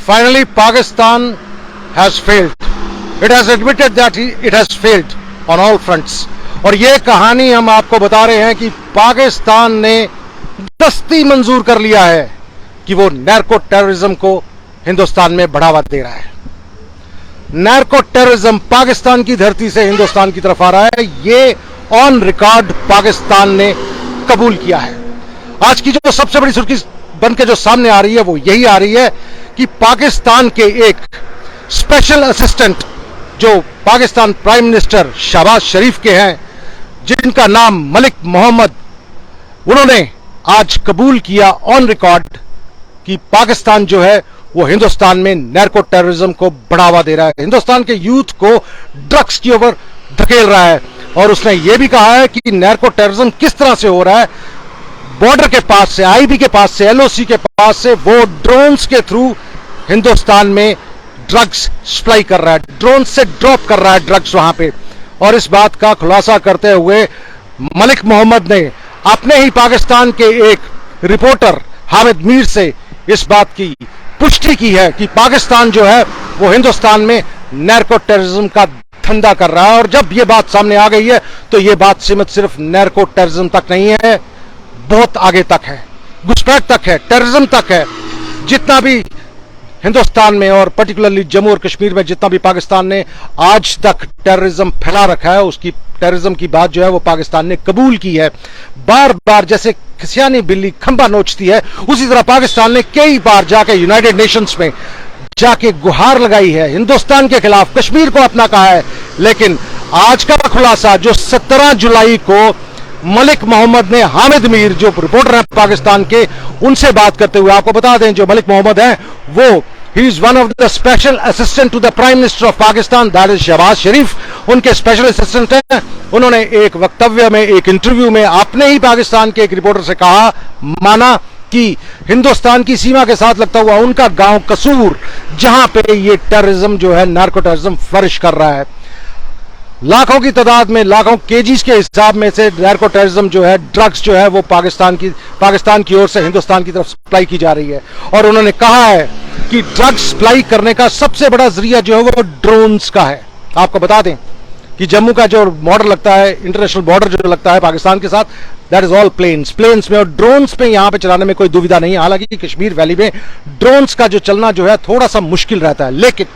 Finally, Pakistan has failed. It has admitted that it has failed on all fronts. और ये कहानी हम आपको बता रहे हैं कि पाकिस्तान ने दस्ती मंजूर कर लिया है कि वो नैर्को टेररिज्म को हिंदुस्तान में बढ़ावा दे रहा है। नैर्को टेररिज्म पाकिस्तान की धरती से हिंदुस्तान की तरफ आ रहा है। ये ऑन रिकॉर्ड पाकिस्तान ने कबूल किया है। आज की जो सबसे बड़ी सुर्खी बन के जो सामने आ रही है वो यही आ रही है कि पाकिस्तान के एक स्पेशल असिस्टेंट जो पाकिस्तान प्राइम मिनिस्टर शहबाज शरीफ के हैं, जिनका नाम मलिक मोहम्मद, उन्होंने आज कबूल किया ऑन रिकॉर्ड कि पाकिस्तान जो है वो हिंदुस्तान में नैर्को टेररिज्म को बढ़ावा दे रहा है, हिंदुस्तान के यूथ को ड्रग्स की ओर धकेल रहा है। और उसने ये भी कहा है कि नैर्को टेररिज्म किस तरह से हो रहा है, बॉर्डर के पास से, आईबी के पास से, एलओसी के पास से वो ड्रोन्स के थ्रू हिंदुस्तान में ड्रग्स सप्लाई कर रहा है, ड्रोन से ड्रॉप कर रहा है ड्रग्स वहां पे। और इस बात का खुलासा करते हुए मलिक मोहम्मद ने अपने ही पाकिस्तान के एक रिपोर्टर हामिद मीर से इस बात की पुष्टि की है कि पाकिस्तान जो है वो हिंदुस्तान में नैर्को टेररिज्म का धंधा कर रहा है। और जब ये बात सामने आ गई है तो ये बात सीमित सिर्फ नैर्को टेररिज्म तक नहीं है, बहुत आगे तक है, घुसपैठ तक है, टेररिज्म तक है। जितना भी हिंदुस्तान में और पर्टिकुलरली जम्मू और कश्मीर में जितना भी पाकिस्तान ने आज तक टेररिज्म फैला रखा है, उसकी टेररिज्म की बात जो है वो पाकिस्तान ने कबूल की है। बार बार जैसे खिसियानी बिल्ली खंबा नोचती है, उसी तरह पाकिस्तान ने कई बार जाके यूनाइटेड नेशंस में जाके गुहार लगाई है हिंदुस्तान के खिलाफ, कश्मीर को अपना कहा है। लेकिन आज का खुलासा जो 17 जुलाई को मलिक मोहम्मद ने, हामिद मीर जो रिपोर्टर हैं पाकिस्तान के, उनसे बात करते हुए आपको बता दें, जो मलिक मोहम्मद हैं वो ही is one of the special assistant to the prime minister of Pakistan, that is Shahbaz Sharif, उनके स्पेशल असिस्टेंट हैं। उन्होंने एक वक्तव्य में, एक इंटरव्यू में अपने ही पाकिस्तान के एक रिपोर्टर से कहा, माना कि हिंदुस्तान की सीमा के साथ लगता हुआ उनका गांव कसूर, जहां पे ये टेररिज्म जो है, नार्को टेररिज्म फ्लरिश कर रहा है, लाखों की तादाद में, लाखों केजीज के हिसाब में से नार्को टेररिज्म जो है, ड्रग्स जो है वो पाकिस्तान की ओर से हिंदुस्तान की तरफ सप्लाई की जा रही है। और उन्होंने कहा है कि ड्रग्स सप्लाई करने का सबसे बड़ा जरिया जो है वो ड्रोन्स का है। आपको बता दें कि जम्मू का जो बॉर्डर लगता है, इंटरनेशनल बॉर्डर जो लगता है पाकिस्तान के साथ, दैट इज ऑल प्लेन्स में, और ड्रोन्स पे यहां पे चलाने में कोई दुविधा नहीं है। हालांकि कश्मीर वैली में ड्रोन्स का जो चलना जो है थोड़ा सा मुश्किल रहता है, लेकिन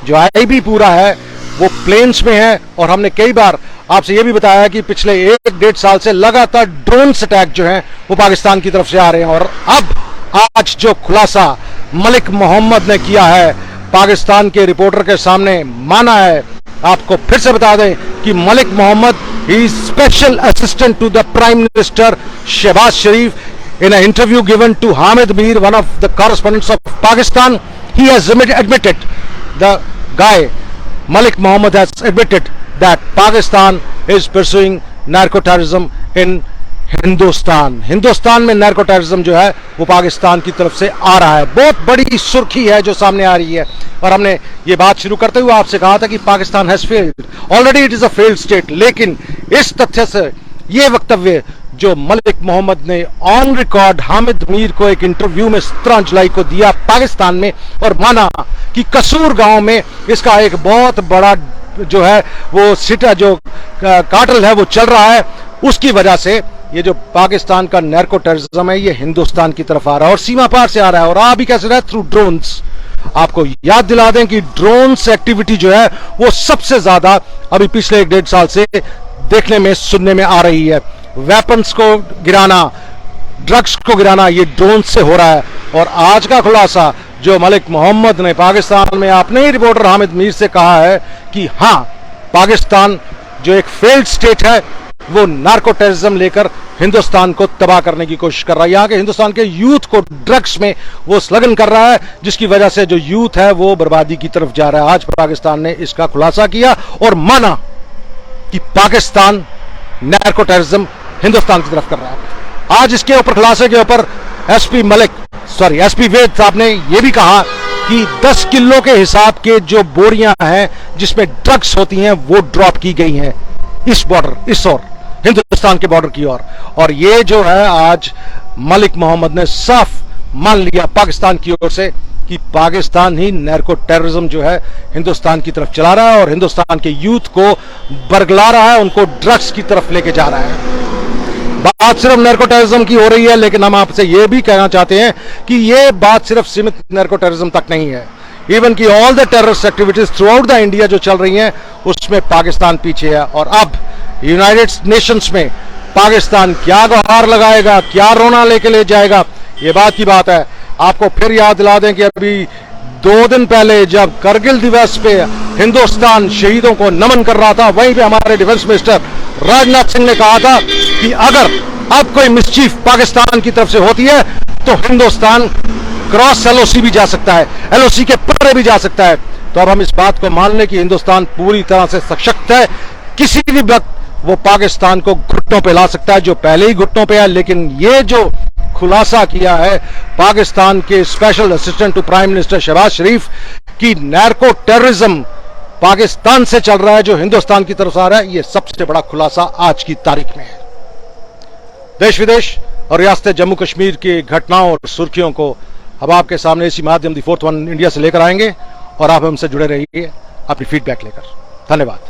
जो आईबी पूरा है वो प्लेन्स में है। और हमने कई बार आपसे ये भी बताया कि पिछले 1-1.5 साल से लगातार ड्रोन अटैक जो है वो पाकिस्तान की तरफ से आ रहे हैं। और अब आज जो खुलासा मलिक मोहम्मद ने किया है पाकिस्तान के रिपोर्टर के सामने, माना है, आपको फिर से बता दें कि Malik Mohammad he is special assistant to the prime minister Shehbaz Sharif. In a interview given to Hamid Mir, one of the correspondents of Pakistan, he has admitted, the guy Malik Mohammed has admitted that Pakistan is pursuing narco terrorism in Hindustan. Hindustan में narco terrorism जो है वो पाकिस्तान की तरफ से आ रहा है। बहुत बड़ी सुर्खी है जो सामने आ रही है। और हमने ये बात शुरू करते हुए आपसे कहा था कि Pakistan has failed, already it is a failed state. लेकिन इस तथ्य से ये वक्तव्य जो मलिक मोहम्मद ने ऑन रिकॉर्ड हामिद मीर को एक इंटरव्यू में 17 जुलाई को दिया पाकिस्तान में, और माना कि कसूर गांव में इसका एक बहुत बड़ा जो है वो सिटा जो कार्टेल है वो चल रहा है, उसकी वजह से ये जो पाकिस्तान का नैर्को टेररिज्म है ये हिंदुस्तान की तरफ आ रहा है और सीमा पार से आ रहा है। और आ भी कैसे रहा है? Through drones. आपको याद दिला दें कि ड्रोन्स एक्टिविटी जो है वो सबसे ज्यादा अभी पिछले 1-1.5 साल से देखने में, सुनने में आ रही है। वेपन्स को गिराना, ड्रग्स को गिराना ये ड्रोन से हो रहा है। और आज का खुलासा जो मलिक मोहम्मद ने पाकिस्तान में अपने ही रिपोर्टर हामिद मीर से कहा है कि हाँ, पाकिस्तान जो एक फेल्ड स्टेट है वो नार्को टेररिज्म लेकर हिंदुस्तान को तबाह करने की कोशिश कर रहा है। यहाँ के हिंदुस्तान के यूथ को ड्रग्स में वो संलग्न कर रहा है, जिसकी वजह से जो यूथ है वो बर्बादी की तरफ जा रहा है। आज पाकिस्तान ने इसका खुलासा किया और माना कि पाकिस्तान नार्को टेररिज्म हिंदुस्तान की तरफ कर रहा है। आज इसके ऊपर खुलासे के ऊपर एसपी वेद साहब ने यह भी कहा कि 10 किलो के हिसाब के जो बोरियां हैं जिसमें ड्रग्स होती हैं वो ड्रॉप की गई हैं इस बॉर्डर, इस ओर हिंदुस्तान के बॉर्डर की ओर। और ये जो है आज मलिक मोहम्मद ने साफ मान लिया पाकिस्तान की ओर से कि पाकिस्तान ही नैर्को टेररिज्म जो है हिंदुस्तान की तरफ चला रहा है और हिंदुस्तान के यूथ को बरगला रहा है, उनको ड्रग्स की तरफ लेके जा रहा है। बात सिर्फ नैर्को टेररिज्म की हो रही है, लेकिन हम आपसे यह भी कहना चाहते हैं कि यह बात सिर्फ सीमित नैर्को टेररिज्म तक नहीं है। इवन कि all the terrorist activities through out the India जो चल रही हैं उसमें पाकिस्तान पीछे है। और अब यूनाइटेड नेशंस में पाकिस्तान क्या गुहार लगाएगा, क्या रोना लेके ले जाएगा, ये बात की बात है। आपको फिर याद दिला दें कि अभी 2 दिन पहले जब करगिल दिवस पे हिंदुस्तान शहीदों को नमन कर रहा था, वहीं पे हमारे डिफेंस मिनिस्टर राजनाथ सिंह ने कहा था कि अगर अब कोई मिसचीफ पाकिस्तान की तरफ से होती है तो हिंदुस्तान क्रॉस एलओसी भी जा सकता है, एलओसी के परे भी जा सकता है। तो अब हम इस बात को मान लें कि हिंदुस्तान पूरी तरह से सशक्त है, किसी भी वक्त वो पाकिस्तान को घुटनों पे ला सकता है, जो पहले ही घुटनों पे है। लेकिन ये जो खुलासा किया है पाकिस्तान के special assistant to prime minister Shehbaz Sharif की नैर्को टेररिज्म पाकिस्तान से चल रहा है जो हिंदुस्तान की तरफ आ रहा है, ये सबसे बड़ा खुलासा आज की तारीख में है। देश विदेश और रियासत जम्मू कश्मीर की घटनाओं और सुर्खियों को अब आपके सामने इसी माध्यम दी 4th वन इंडिया से लेकर आएंगे और आप हमसे जुड़े रहिए अपनी फीडबैक लेकर। धन्यवाद।